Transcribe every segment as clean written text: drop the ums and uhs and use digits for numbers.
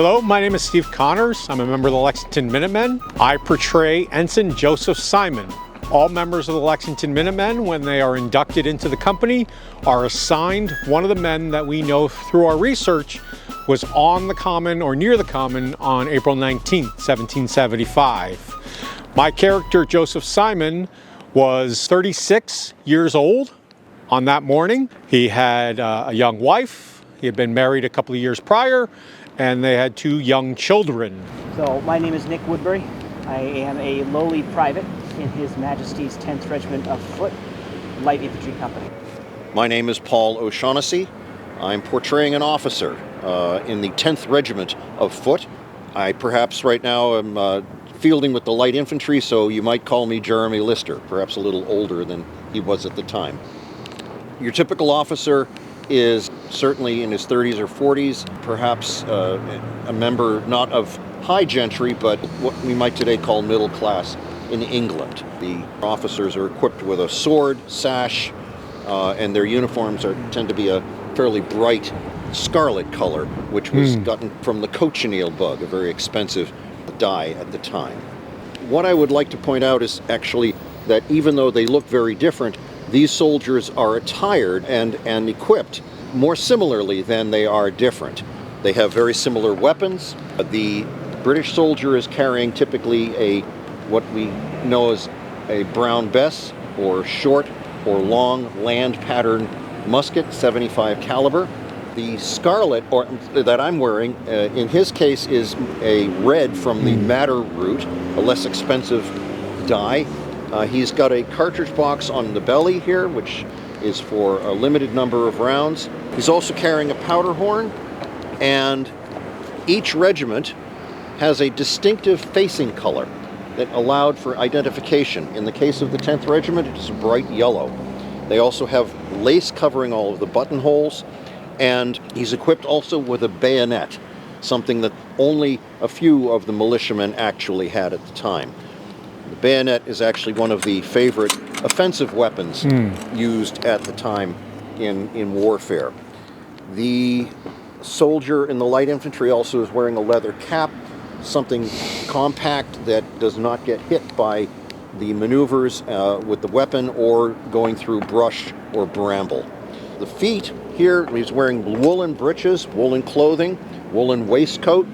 Hello, my name is Steve Connors. I'm a member of the Lexington Minutemen. I portray Ensign Joseph Simon. All members of the Lexington Minutemen, when they are inducted into the company, are assigned one of the men that we know through our research was on the Common or near the Common on April 19th, 1775. My character, Joseph Simon, was 36 years old on that morning. He had a young wife. He had been married a couple of years prior, and they had 2 young children. So my name is Nick Woodbury. I am a lowly private in His Majesty's 10th Regiment of Foot Light Infantry Company. My name is Paul O'Shaughnessy. I'm portraying an officer in the 10th Regiment of Foot. I perhaps right now am fielding with the light infantry, so you might call me Jeremy Lister, perhaps a little older than he was at the time. Your typical officer is certainly in his 30s or 40s, perhaps a member not of high gentry, but what we might today call middle class in England. The officers are equipped with a sword, sash, and their uniforms tend to be a fairly bright scarlet color, which was gotten from the cochineal bug, a very expensive dye at the time. What I would like to point out is actually that even though they look very different, these soldiers are attired and equipped more similarly than they are different. They have very similar weapons. The British soldier is carrying typically what we know as a Brown Bess, or short or long land pattern musket, 75 caliber. The scarlet that I'm wearing, in his case, is a red from the madder root, a less expensive dye. He's got a cartridge box on the belly here, which is for a limited number of rounds. He's also carrying a powder horn, and each regiment has a distinctive facing color that allowed for identification. In the case of the 10th Regiment, it is a bright yellow. They also have lace covering all of the buttonholes, and he's equipped also with a bayonet, something that only a few of the militiamen actually had at the time. The bayonet is actually one of the favorite offensive weapons used at the time in warfare. The soldier in the light infantry also is wearing a leather cap, something compact that does not get hit by the maneuvers with the weapon or going through brush or bramble. The feet here, he's wearing woolen breeches, woolen clothing, woolen waistcoat,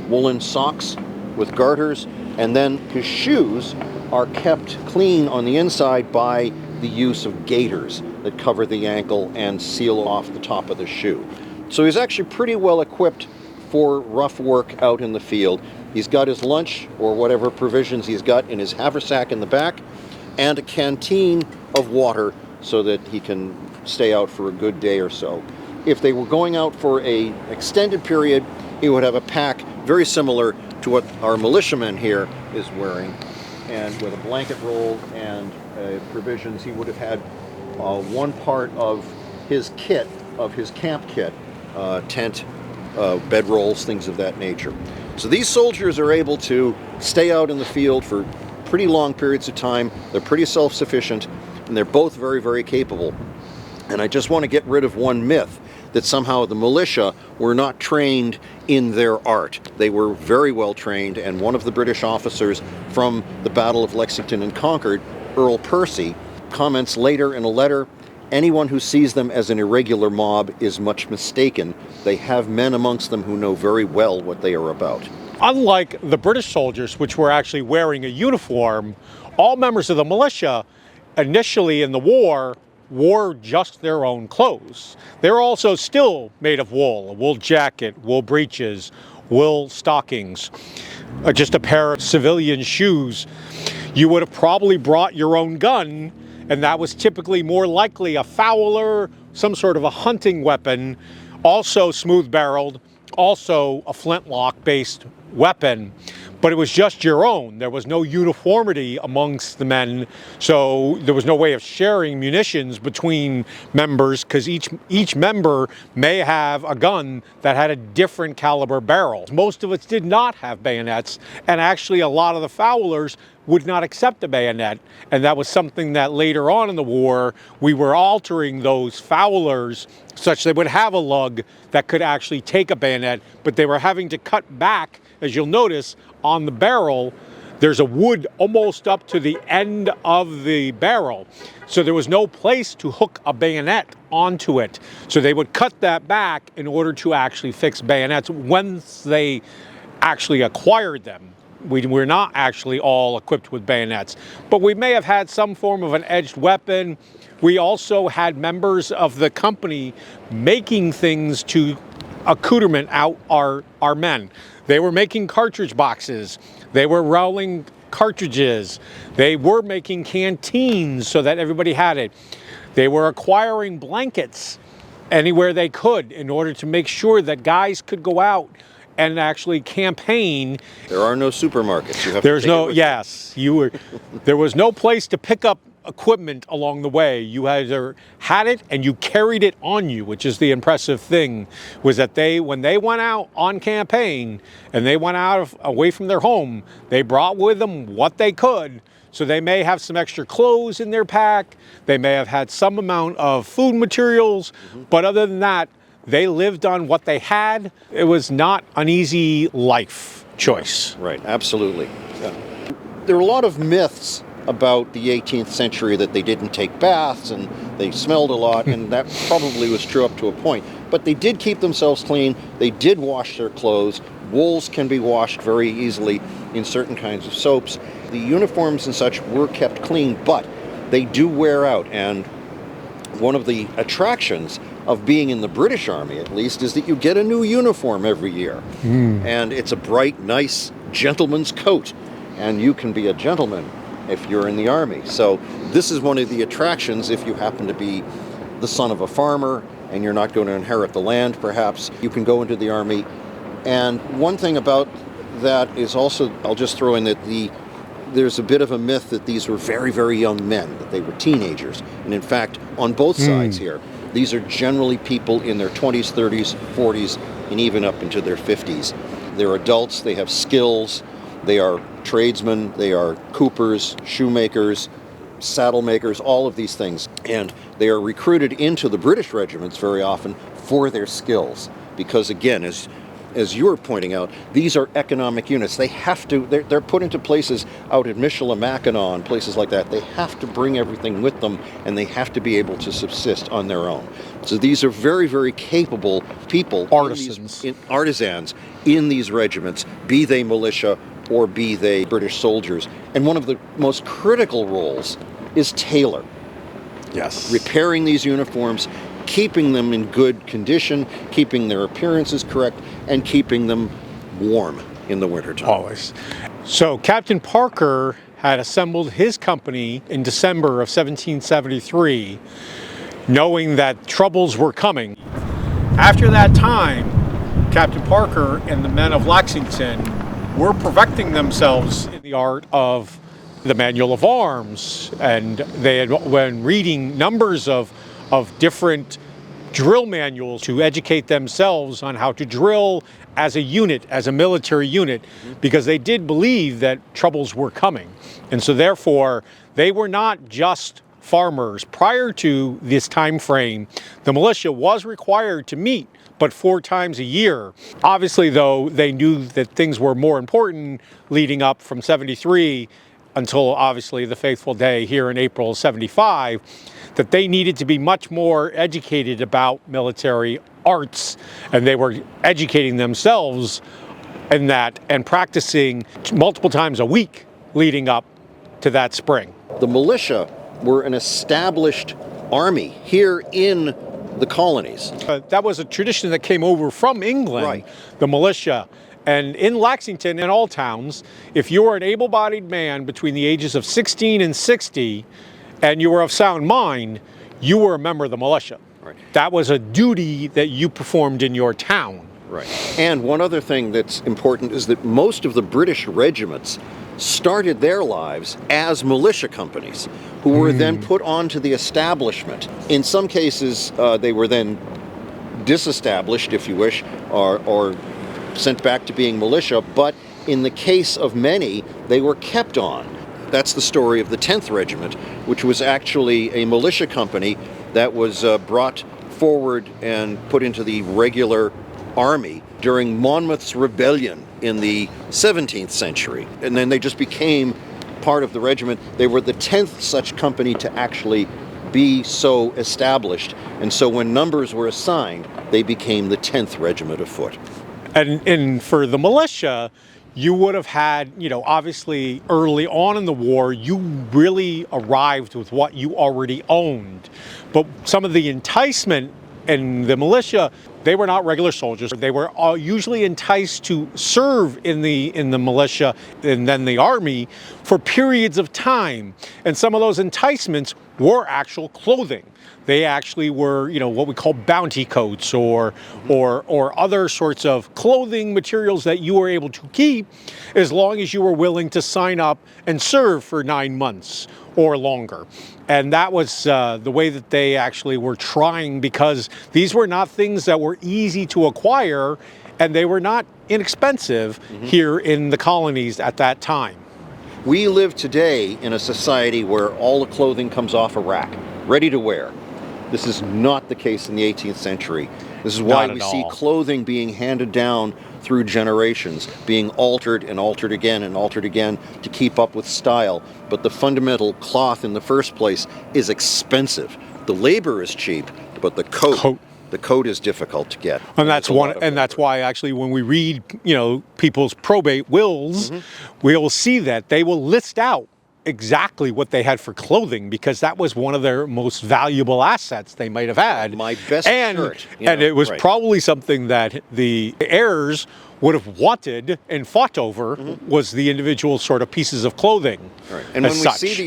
woolen socks with garters, and then his shoes are kept clean on the inside by the use of gaiters that cover the ankle and seal off the top of the shoe. So he's actually pretty well equipped for rough work out in the field. He's got his lunch or whatever provisions he's got in his haversack in the back, and a canteen of water so that he can stay out for a good day or so. If they were going out for an extended period, he would have a pack very similar to what our militiaman here is wearing, and with a blanket roll and provisions. He would have had one part of his kit, of his camp kit, tent, bedrolls, things of that nature. So these soldiers are able to stay out in the field for pretty long periods of time. They're pretty self-sufficient, and they're both very, very capable. And I just want to get rid of one myth that somehow the militia were not trained in their art. They were very well trained, and one of the British officers from the Battle of Lexington and Concord, Earl Percy, comments later in a letter, "Anyone who sees them as an irregular mob is much mistaken. They have men amongst them who know very well what they are about." Unlike the British soldiers, which were actually wearing a uniform, all members of the militia initially in the war wore just their own clothes. They're also still made of wool, a wool jacket, wool breeches, wool stockings, just a pair of civilian shoes. You would have probably brought your own gun, and that was typically more likely a fowler, some sort of a hunting weapon, also smooth-barreled, also a flintlock-based weapon, but it was just your own. There was no uniformity amongst the men, so there was no way of sharing munitions between members, because each member may have a gun that had a different caliber barrel. Most of us did not have bayonets, and actually a lot of the fowlers would not accept a bayonet, and that was something that later on in the war we were altering those fowlers such they would have a lug that could actually take a bayonet, but they were having to cut back, as you'll notice, on the barrel. There's a wood almost up to the end of the barrel, so there was no place to hook a bayonet onto it. So they would cut that back in order to actually fix bayonets once they actually acquired them. We were not actually all equipped with bayonets, but we may have had some form of an edged weapon. We also had members of the company making things to accoutrement out our men. They were making cartridge boxes. They were rolling cartridges. They were making canteens so that everybody had it. They were acquiring blankets anywhere they could in order to make sure that guys could go out and actually campaign. There are no supermarkets. You have There's to take no, it with yes, you were, there was no place to pick up equipment along the way. You either had it and you carried it on you, which is the impressive thing, was that when they went out on campaign and they went out away from their home, they brought with them what they could. So they may have some extra clothes in their pack. They may have had some amount of food materials, but other than that, they lived on what they had. It was not an easy life choice. Right, absolutely. Yeah. There are a lot of myths about the 18th century that they didn't take baths and they smelled a lot, and that probably was true up to a point. But they did keep themselves clean. They did wash their clothes. Wools can be washed very easily in certain kinds of soaps. The uniforms and such were kept clean, but they do wear out. And one of the attractions of being in the British Army, at least, is that you get a new uniform every year. And it's a bright, nice gentleman's coat. And you can be a gentleman if you're in the Army. So this is one of the attractions if you happen to be the son of a farmer and you're not going to inherit the land, perhaps. You can go into the Army. And one thing about that is also, I'll just throw in that there's a bit of a myth that these were very, very young men, that they were teenagers. And in fact, on both sides here, these are generally people in their 20s, 30s, 40s, and even up into their 50s. They're adults, they have skills, they are tradesmen, they are coopers, shoemakers, saddle makers, all of these things. And they are recruited into the British regiments very often for their skills. Because again, as you were pointing out, these are economic units. They have to, they're put into places out at Michilimackinac and places like that. They have to bring everything with them, and they have to be able to subsist on their own. So these are very, very capable people, artisans in these regiments, be they militia or be they British soldiers. And one of the most critical roles is tailor. Yes. Repairing these uniforms, keeping them in good condition, keeping their appearances correct, and keeping them warm in the wintertime. Always. So Captain Parker had assembled his company in December of 1773, knowing that troubles were coming. After that time, Captain Parker and the men of Lexington were perfecting themselves in the art of the manual of arms, and they had been reading numbers of different drill manuals to educate themselves on how to drill as a unit, as a military unit, because they did believe that troubles were coming. And so therefore, they were not just farmers. Prior to this time frame, the militia was required to meet but 4 times a year. Obviously, though, they knew that things were more important leading up from 73 until obviously the fateful day here in April 75, that they needed to be much more educated about military arts, and they were educating themselves in that and practicing multiple times a week leading up to that spring. The militia were an established army here in the colonies. That was a tradition that came over from England, Right. The militia. And in Lexington and all towns, if you were an able-bodied man between the ages of 16 and 60, and you were of sound mind, you were a member of the militia. Right. That was a duty that you performed in your town. Right. And one other thing that's important is that most of the British regiments started their lives as militia companies who were then put onto the establishment. In some cases, they were then disestablished, if you wish, or sent back to being militia, but in the case of many, they were kept on. That's the story of the 10th Regiment, which was actually a militia company that was brought forward and put into the regular army during Monmouth's rebellion in the 17th century. And then they just became part of the regiment. They were the 10th such company to actually be so established. And so when numbers were assigned, they became the 10th Regiment of Foot. And for the militia, you would have had, obviously early on in the war, you really arrived with what you already owned. But some of the enticement in the militia, they were not regular soldiers. They were usually enticed to serve in the militia and then the army for periods of time. And some of those enticements were actual clothing. They actually were, what we call bounty coats or other sorts of clothing materials that you were able to keep as long as you were willing to sign up and serve for 9 months or longer. And that was the way that they actually were trying, because these were not things that were easy to acquire, and they were not inexpensive here in the colonies at that time. We live today in a society where all the clothing comes off a rack, ready to wear. This is not the case in the 18th century. This is why we see clothing being handed down through generations, being altered and altered again and altered again to keep up with style. But the fundamental cloth in the first place is expensive. The labor is cheap, but the coat is difficult to get. And that's why actually when we read, people's probate wills, we'll see that they will list out exactly what they had for clothing, because that was one of their most valuable assets they might have had. My best shirt. And it was probably something that the heirs would have wanted and fought over, was the individual sort of pieces of clothing. Right. And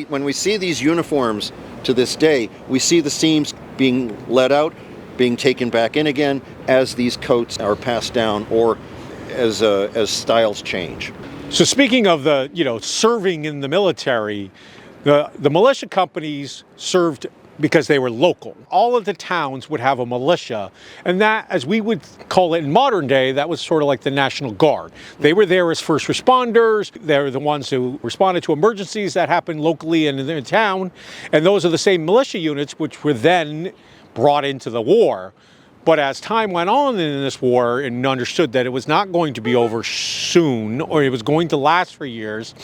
when we see these uniforms to this day, we see the seams being let out, being taken back in again as these coats are passed down or as styles change. So speaking of the, serving in the military, the militia companies served because they were local. All of the towns would have a militia, and that, as we would call it in modern day, that was sort of like the National Guard. They were there as first responders. They're the ones who responded to emergencies that happened locally and in the town, and those are the same militia units which were then brought into the war. But as time went on in this war and understood that it was not going to be over soon, or it was going to last for years,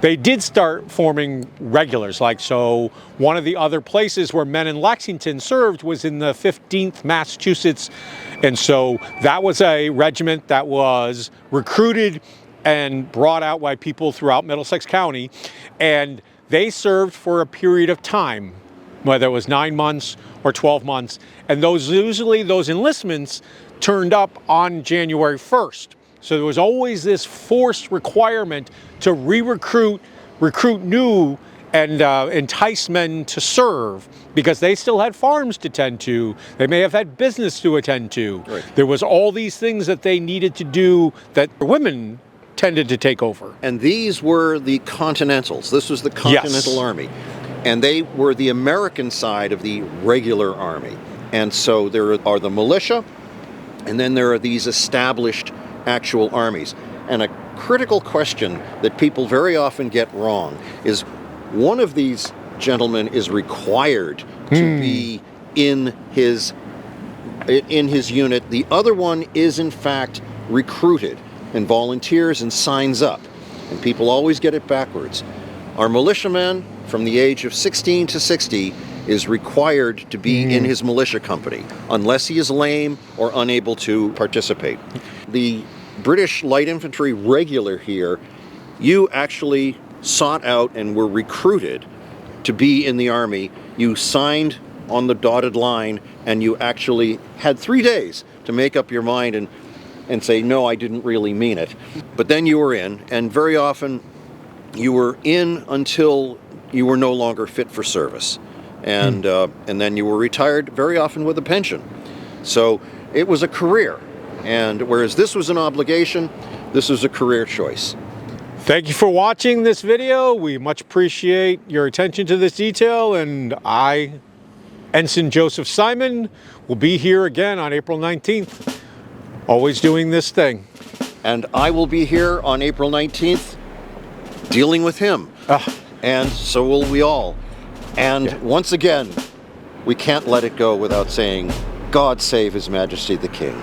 they did start forming regulars. So one of the other places where men in Lexington served was in the 15th Massachusetts. And so that was a regiment that was recruited and brought out by people throughout Middlesex County. And they served for a period of time, whether it was 9 months or 12 months. And usually those enlistments turned up on January 1st. So there was always this forced requirement to recruit new and entice men to serve, because they still had farms to tend to. They may have had business to attend to. Right. There was all these things that they needed to do that women tended to take over. And these were the Continentals. This was the Continental Army. And they were the American side of the regular army. And so there are the militia, and then there are these established actual armies. And a critical question that people very often get wrong is, one of these gentlemen is required to be in his unit. The other one is in fact recruited and volunteers and signs up. And people always get it backwards. Our militiaman from the age of 16 to 60 is required to be in his militia company, unless he is lame or unable to participate. The British Light Infantry regular here, you actually sought out and were recruited to be in the army. You signed on the dotted line, and you actually had 3 days to make up your mind and say, no, I didn't really mean it. But then you were in, and very often you were in until you were no longer fit for service. And then you were retired, very often with a pension. So it was a career. And whereas this was an obligation, this was a career choice. Thank you for watching this video. We much appreciate your attention to this detail. And I, Ensign Joseph Simon, will be here again on April 19th, always doing this thing. And I will be here on April 19th dealing with him. and so will we all. And Yeah. once again, we can't let it go without saying, God save His Majesty the King.